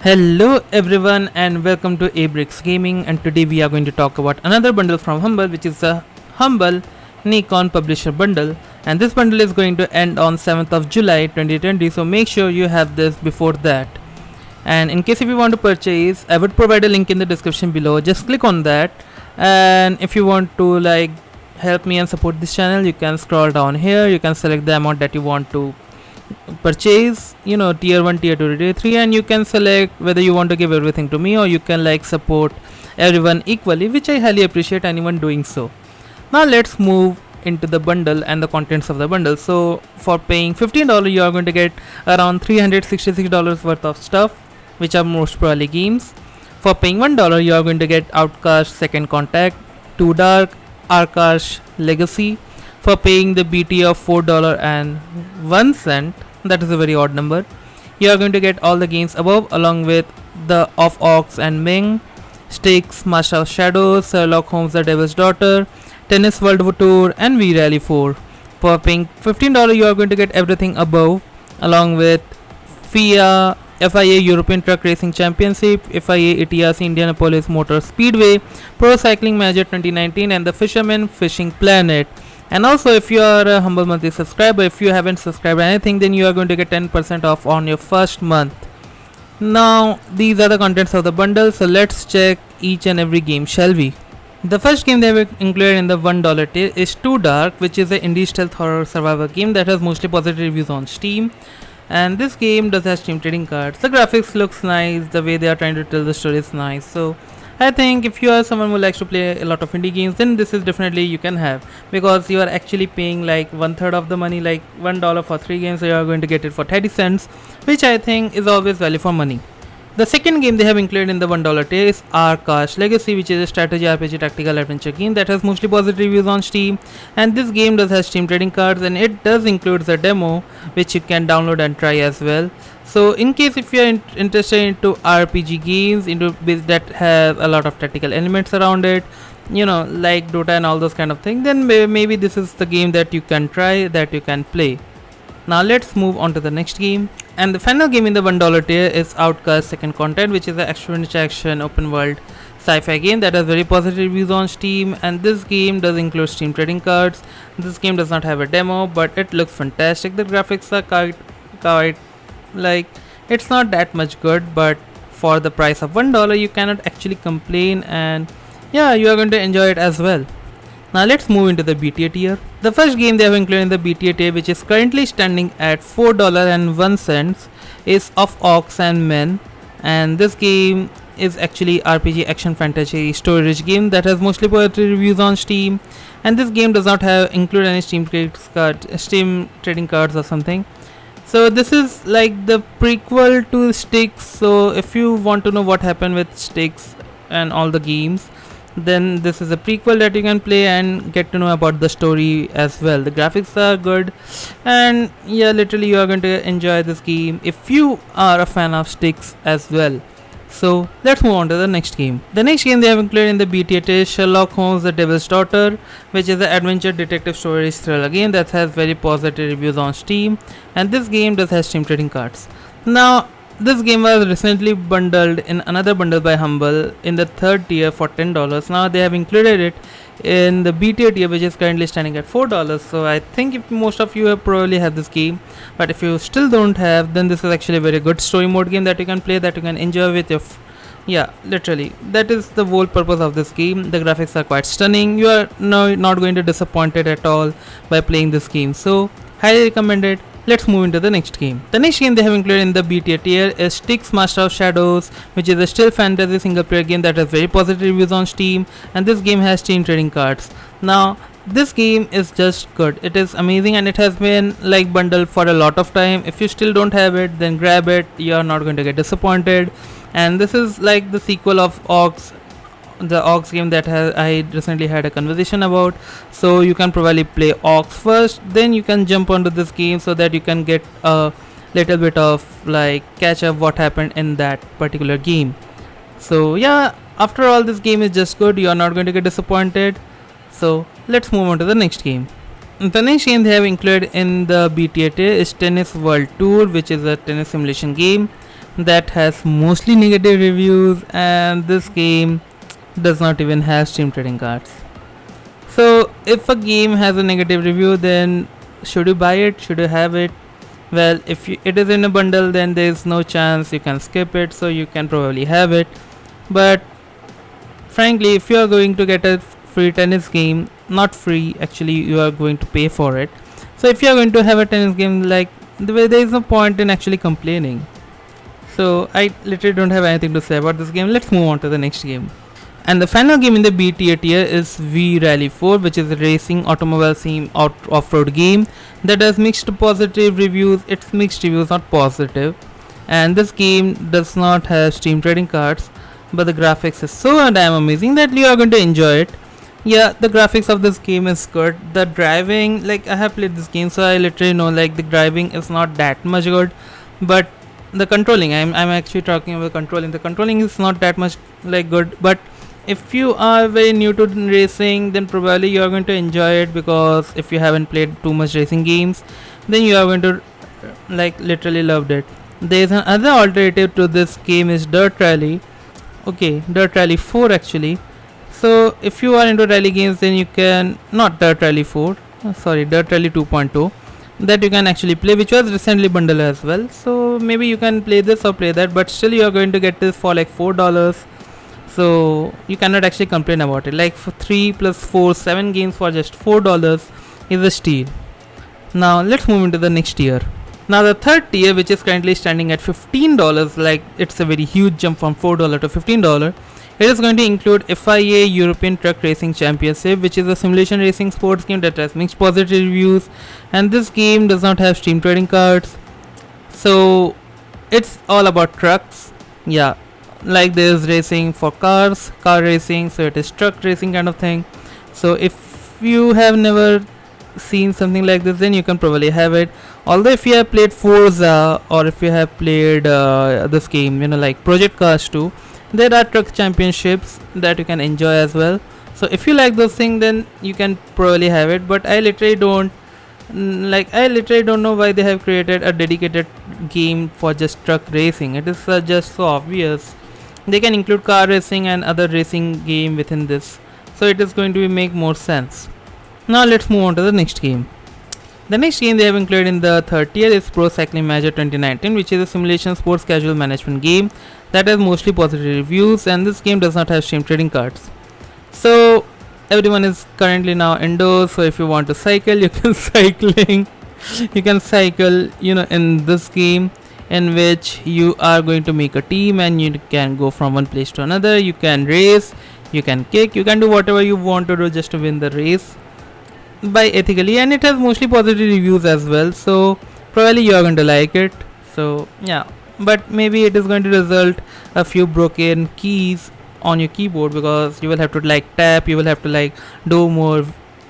Hello everyone and welcome to Abrix Gaming, and today we are going to talk about another bundle from Humble, which is the Humble Nacon Publisher Bundle, and this bundle is going to end on 7th of July 2020, so make sure you have this before that. And in case if you want to purchase, I would provide a link in the description below, just click on that. And if you want to help me and support this channel, you can scroll down here, you can select the amount that you want to purchase, tier 1, tier 2, tier 3, and you can select whether you want to give everything to me or you can support everyone equally, which I highly appreciate anyone doing so. Now let's move into the bundle and the contents of the bundle. So for paying $15 you are going to get around $366 worth of stuff, which are most probably games. For paying $1 you are going to get Outcast Second Contact, 2 Dark, Aarklash Legacy. For paying the BT of $4.01, that is a very odd number, you are going to get all the games above along with the of Orcs And Men, Styx, Master of Shadows, Sherlock, Holmes, The Devil's Daughter, Tennis World Tour, and V Rally 4. For paying $15 you are going to get everything above along with FIA European Truck Racing Championship, FIA ETRC Indianapolis Motor Speedway, Pro Cycling Manager 2019, and the Fisherman Fishing Planet. And also, if you are a Humble monthly subscriber, if you haven't subscribed anything, then you are going to get 10% off on your first month. Now these are the contents of the bundle, so let's check each and every game, shall we? The first game they have included in the $1 tier is 2 Dark, which is an indie stealth horror survivor game that has mostly positive reviews on Steam. And this game does have Steam trading cards. The graphics looks nice, the way they are trying to tell the story is nice. So I think if you are someone who likes to play a lot of indie games, then this is definitely you can have, because you are actually paying like 1/3 of the money, like $1 for 3 games, so you are going to get it for 30 cents, which I think is always value for money. The second game they have included in the $1 tier is Aarklash Legacy, which is a strategy RPG tactical adventure game that has mostly positive reviews on Steam, and this game does have Steam trading cards, and it does include the demo which you can download and try as well. So in case if you are interested into RPG games that have a lot of tactical elements around it, like Dota and all those kind of things, then maybe this is the game that you can try, that you can play. Now let's move on to the next game, and the final game in the $1 tier is Outcast Second Content, which is an action open world sci-fi game that has very positive reviews on Steam, and this game does include Steam trading cards. This game does not have a demo, but it looks fantastic. The graphics are quite it's not that much good, but for the price of $1 you cannot actually complain, and yeah, you are going to enjoy it as well. Now let's move into the BTA tier. The first game they have included in the BTA tier, which is currently standing at $4.01, is of Orcs And Men, and this game is actually RPG action fantasy story rich game that has mostly positive reviews on Steam, and this game does not include any Steam trading cards or something. So this is like the prequel to Styx, so if you want to know what happened with Styx and all the games, then this is a prequel that you can play and get to know about the story as well. The graphics are good, and yeah, literally you are going to enjoy this game if you are a fan of Styx as well. So let's move on to the next game. The next game they have included in the BTA is Sherlock Holmes, The Devil's Daughter, which is an adventure detective story thriller game that has very positive reviews on Steam, and this game does have Steam trading cards. Now this game was recently bundled in another bundle by Humble in the third tier for $10. Now they have included it in the BTA tier, which is currently standing at $4. So I think if most of you have probably have this game, but if you still don't have, then this is actually a very good story mode game that you can play, that you can enjoy with your literally that is the whole purpose of this game. The graphics are quite stunning. You are not going to be disappointed at all by playing this game, so highly recommended. Let's move into the next game. The next game they have included in the BTA tier is Styx Master of Shadows, which is a stealth fantasy single player game that has very positive reviews on Steam, and this game has Steam trading cards. Now this game is just good. It is amazing, and it has been bundled for a lot of time. If you still don't have it, then grab it. You are not going to get disappointed. And this is like the sequel of the Orcs game that I recently had a conversation about. So you can probably play Orcs first, then you can jump onto this game so that you can get a little bit of catch up what happened in that particular game. So yeah, after all, this game is just good. You are not going to get disappointed. So let's move on to the next game. The next game they have included in the BTA tier is Tennis World Tour, which is a tennis simulation game that has mostly negative reviews, and this game does not even have Steam trading cards. So if a game has a negative review, then should you buy it? Should you have it? Well, if it is in a bundle, then there is no chance you can skip it, so you can probably have it. But frankly, if you are going to get a free tennis game, not free, actually you are going to pay for it. So if you are going to have a tennis game, like, there is no point in actually complaining. So I literally don't have anything to say about this game. Let's move on to the next game. And the final game in the B tier is V Rally 4, which is a racing automobile theme off-road game that has mixed positive reviews. It's mixed reviews, not positive. And this game does not have Steam trading cards, but the graphics is so damn amazing that you are going to enjoy it. Yeah, the graphics of this game is good. The driving, like, I have played this game, so I literally know, like, the driving is not that much good, but the controlling, I'm actually talking about controlling. The controlling is not that much like good, but if you are very new to racing, then probably you are going to enjoy it, because if you haven't played too much racing games, then you are going to like literally loved it. There is another alternative to this game is Dirt Rally. Okay, Dirt Rally 4 actually. So if you are into rally games, then you can, not Dirt Rally 4, sorry, Dirt Rally 2.0, that you can actually play, which was recently bundled as well. So maybe you can play this or play that, but still you are going to get this for like $4. So you cannot actually complain about it. Like, for 3 plus 4, 7 games for just $4 is a steal. Now let's move into the next tier. Now the third tier, which is currently standing at $15, like, it's a very huge jump from $4 to $15. It is going to include FIA European Truck Racing Championship, which is a simulation racing sports game that has mixed positive reviews, and this game does not have Steam trading cards. So it's all about trucks. Yeah, like, there's racing for cars, car racing, so it is truck racing kind of thing. So if you have never seen something like this, then you can probably have it. Although if you have played Forza, or if you have played this game, like Project Cars 2, there are truck championships that you can enjoy as well. So if you like those things, then you can probably have it. But I literally don't know why they have created a dedicated game for just truck racing. It is just so obvious. They can include car racing and other racing game within this, so it is going to make more sense. Now let's move on to the next game. The next game they have included in the third tier is Pro Cycling Manager 2019, which is a simulation sports casual management game that has mostly positive reviews, and this game does not have Steam trading cards. So everyone is currently now indoors, so if you want to cycle, you can you can cycle, in this game, in which you are going to make a team and you can go from one place to another. You can race, you can kick, you can do whatever you want to do just to win the race by ethically, and it has mostly positive reviews as well, so probably you are going to like it. So yeah, but maybe it is going to result a few broken keys on your keyboard, because you will have to tap, you will have to do more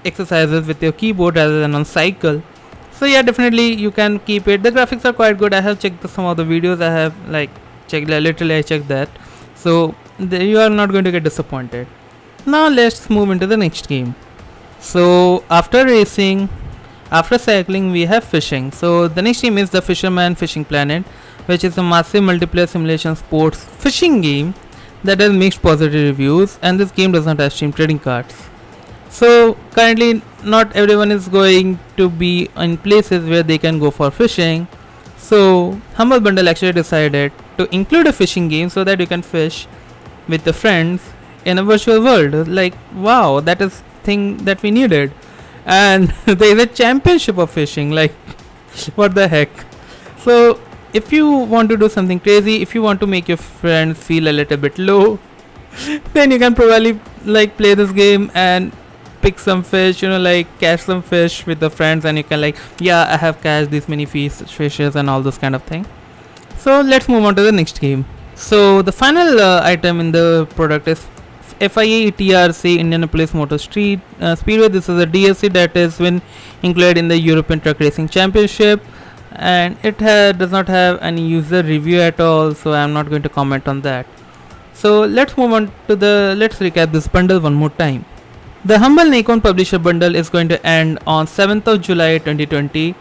exercises with your keyboard rather than on cycle. So yeah, definitely you can keep it. The graphics are quite good. I have checked some of the videos. I have literally I checked that. So you are not going to get disappointed. Now let's move into the next game. So after racing, after cycling, we have fishing. So the next game is the Fisherman Fishing Planet, which is a massive multiplayer simulation sports fishing game that has mixed positive reviews, and this game does not have Steam trading cards. So currently not everyone is going to be in places where they can go for fishing. So Humble Bundle actually decided to include a fishing game so that you can fish with the friends in a virtual world. Like, wow, that is thing that we needed. And there is a championship of fishing, like, what the heck. So if you want to do something crazy, if you want to make your friends feel a little bit low, then you can probably play this game and pick some fish, catch some fish with the friends, and you can I have catched this many fishes and all those kind of thing. So let's move on to the next game. So the final item in the product is FIA TRC Indianapolis Motor Speedway. This is a DLC that has been included in the European Truck Racing Championship, and it does not have any user review at all, so I am not going to comment on that. So let's move on to let's recap this bundle one more time. The Humble Nacon Publisher Bundle is going to end on 7th of July 2020,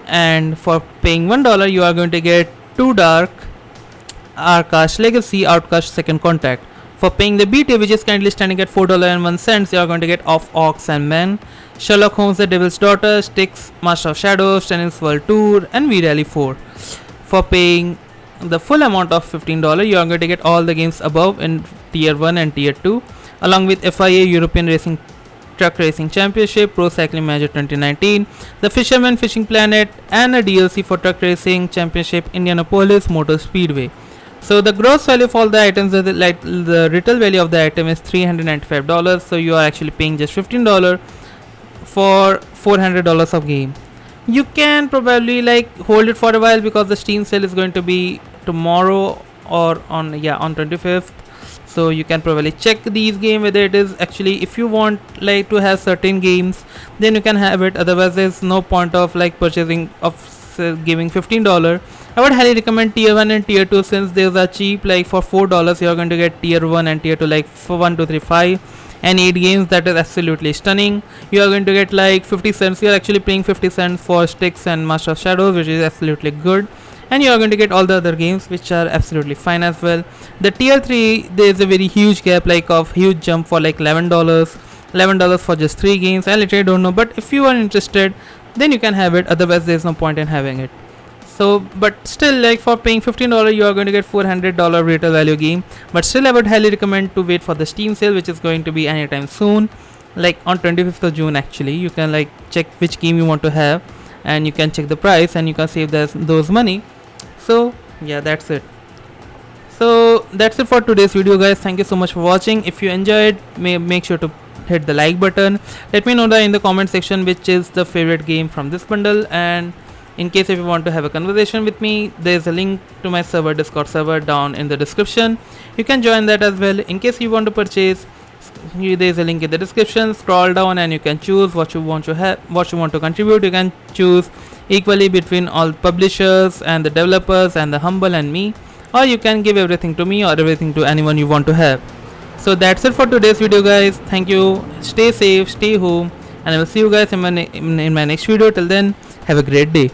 and for paying $1 you are going to get 2 Dark, Aarklash Legacy, Outcast Second Contact. For paying the B tier, which is currently standing at $4.01, you are going to get Of Orcs and Men, Sherlock Holmes the Devil's Daughter, Styx, Master of Shadows, Tennis World Tour, and V Rally 4. For paying the full amount of $15, you are going to get all the games above in Tier 1 and Tier 2, along with FIA European Racing Truck Racing Championship, Pro Cycling Manager 2019, the Fisherman Fishing Planet, and a DLC for Truck Racing Championship Indianapolis Motor Speedway. So the gross value for all the items, the retail value of the item is $395. So you are actually paying just $15 for $400 of game. You can probably hold it for a while because the Steam sale is going to be tomorrow or on 25th. So you can probably check these games whether it is actually, if you want to have certain games, then you can have it. Otherwise there's no point of purchasing of giving $15. I would highly recommend Tier 1 and Tier 2 since those are cheap. For $4 you are going to get Tier 1 and Tier 2 for 1, 2, 3, 5 and 8 games. That is absolutely stunning. You are going to get 50 cents. You are actually paying 50 cents for Styx and Master of Shadows, which is absolutely good. And you are going to get all the other games which are absolutely fine as well. The Tier 3, there is a very huge gap of huge jump for $11 for just 3 games. I literally don't know, but if you are interested then you can have it, otherwise there is no point in having it. So but still for paying $15 you are going to get $400 retail value game. But still I would highly recommend to wait for the Steam sale, which is going to be anytime soon, on 25th of June actually. You can check which game you want to have and you can check the price and you can save those money. So yeah, that's it. So that's it for today's video, guys. Thank you so much for watching. If you enjoyed, make sure to hit the like button. Let me know in the comment section which is the favorite game from this bundle, and in case if you want to have a conversation with me, there's a link to my Discord server down in the description. You can join that as well. In case you want to purchase, there's a link in the description. Scroll down and you can choose what you want to have, what you want to contribute. You can choose equally between all publishers and the developers and the Humble and me, or you can give everything to me or everything to anyone you want to have. So that's it for today's video, guys. Thank you. Stay safe, stay home, and I will see you guys in my next video. Till then, have a great day.